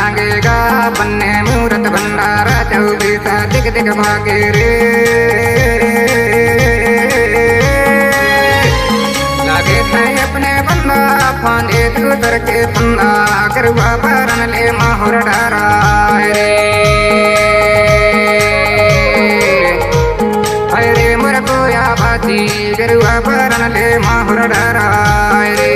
टांगेगा बन्ने मूरत भंडारा 24 दिग दिग भागे रे। लागे थे अपने बंदा फांदे दूसर के फंदा गरुआ परन ले माहुर डारा रे। अरे मोर कोया बाती गरुआ परन ले माहुर डारा रे।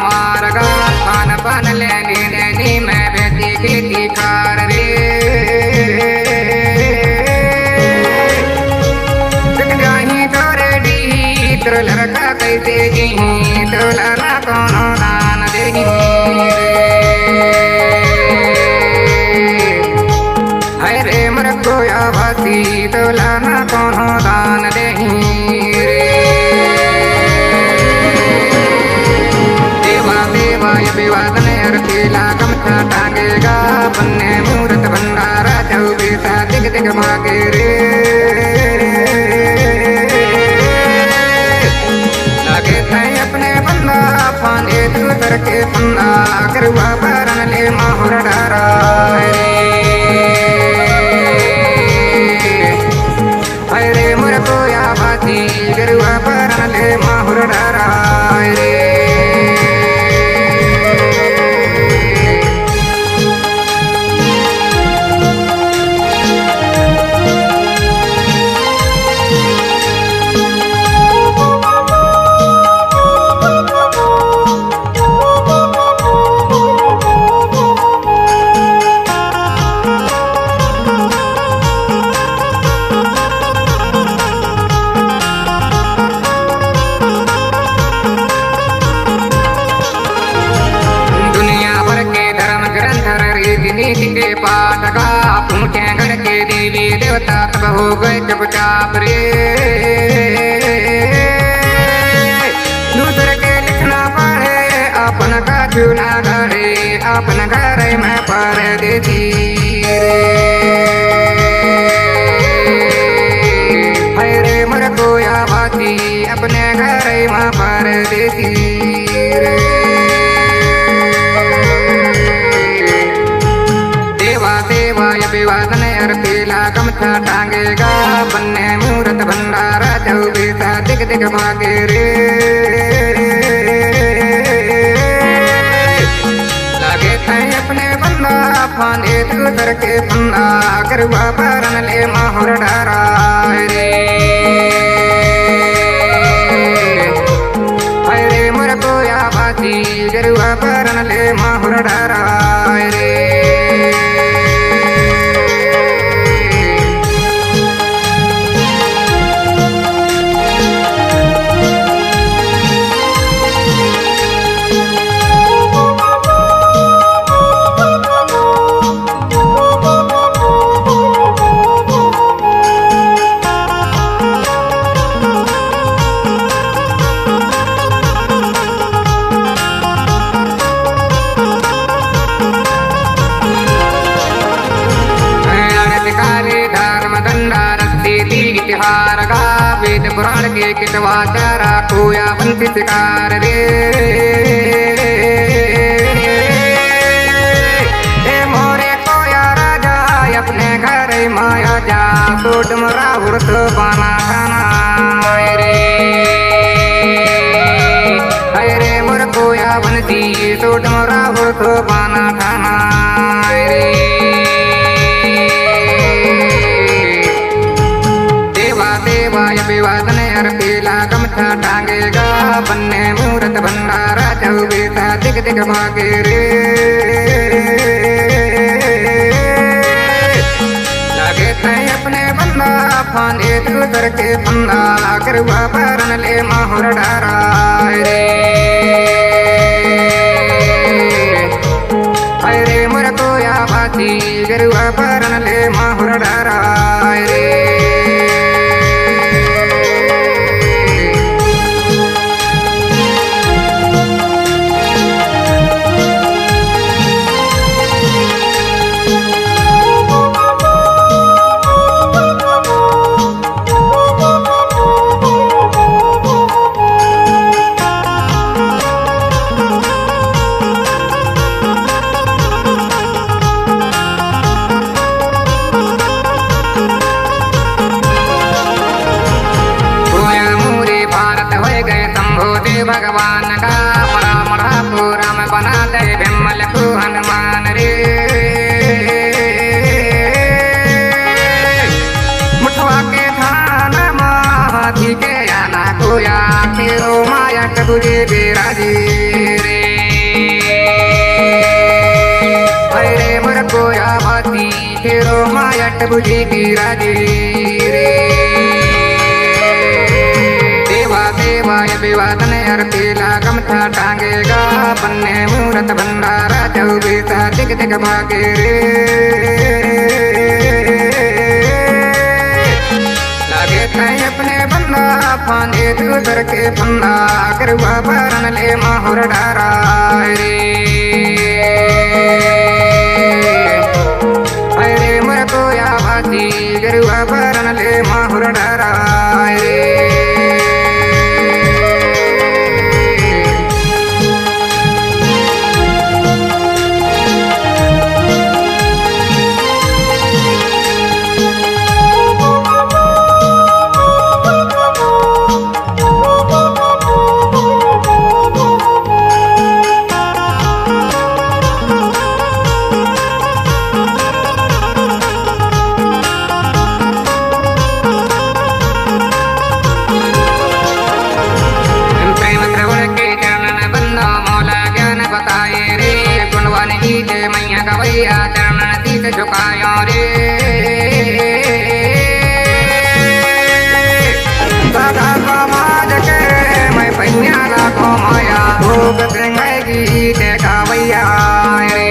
मारगा पान पान लेनी नैनी मैं बेटी खेती कार रे। जाही तोरे डी तो लड़का कैसे जी तो लड़ा कोनो दान देही रे। मर कोया भाती तो लड़ा कोनो दान देही रे। विवादन अरतीला गमछा टांगेगा बन्ने मूरत भंडारा 24 दिग दिग भागे रे। लागे थे अपने बंदा फांदे दूसर के फंदा गरुआ परन ले माहुर डारा रे। अरे मोर कोया बाती गरुआ परन ले माहुर डारा रे। नीति के पाठका पूछे घर के देवी देवता तब हो गए चुपचाप रे। दूसरे के लिखना पड़े अपन का चुना घरे अपन घर में पर देती रे। हरे मर कोया बाती अपने घर में पर देती रे। विवादन अरतीला गमछा टांगेगा बन्ने मूरत भंडारा 24 दिग दिग भागे रे। लागे थे अपने बंदा फांदे दूसर के फंदा गरुआ परन ले माहुर डारा रे। अरे मोर कोया बाती गरुआ परन ले माहुर डारा रे। इतिहार गा वेद पुराण के कितवाचारा कोया बंसी शिकार रे। मोरे कोया राजा अपने घर माया जा सोट मरा उर्त पाना खाना रे। अरे मोर कोया बंसी सोट मरा उर्त पाना खाना रे। विवादन अरतीला गमछा टांगेगा बन्ने मूरत भंडारा 24 दिग दिग भागे रे। लागे थे अपने बंदा फांदे दूसर के फंदा गरुआ परन ले माहुर डारा रे। भगवान का मरा मरा पूरा में बना दे बिमल को हनुमान रे मुठवा के थान हाथी के आना को या खेरो माया तुझे बिराजी रे अरे मर को या भाती खेरो माया तुझे बिराजी रे देवाय विवादन अर्पिला गमथा टांगेगा बन्ने मूरत भंडारा चौबीसा दिग दिग भागे रे लागे तय अपने बंदा फांदे दूसर के फंदा गरुआ भरन ले माहुर डारा रे अरे मर को या भाती गरुआ भरन ले माहुर डारा रे मैया गवैया चरण तीत झुकायो रे दादा समाज के मैं पैया लाखो माया भोग सिंह गीत गावैया रे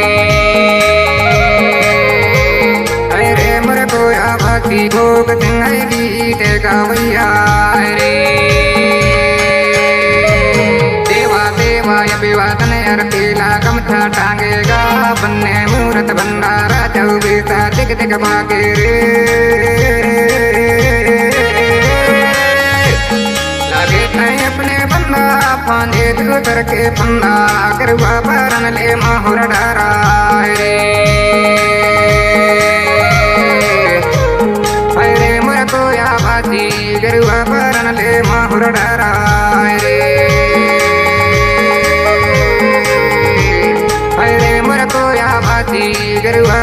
अरे मर गोया भक्ति भोग सिंह गीत गावैया रे विवादन अर्पिला गमथा टांगेगा बन्ने मूरत भंडारा चौबीसा दिग दिग भागे रे लागे तय अपने बंदा फांदे दूसर के फंदा गरुआ भरन ले माहुर डारा रे अरे मुर को या भाती गरुआ भरन ले माहुर डारा रे अरे मुर को या भाती गरुआ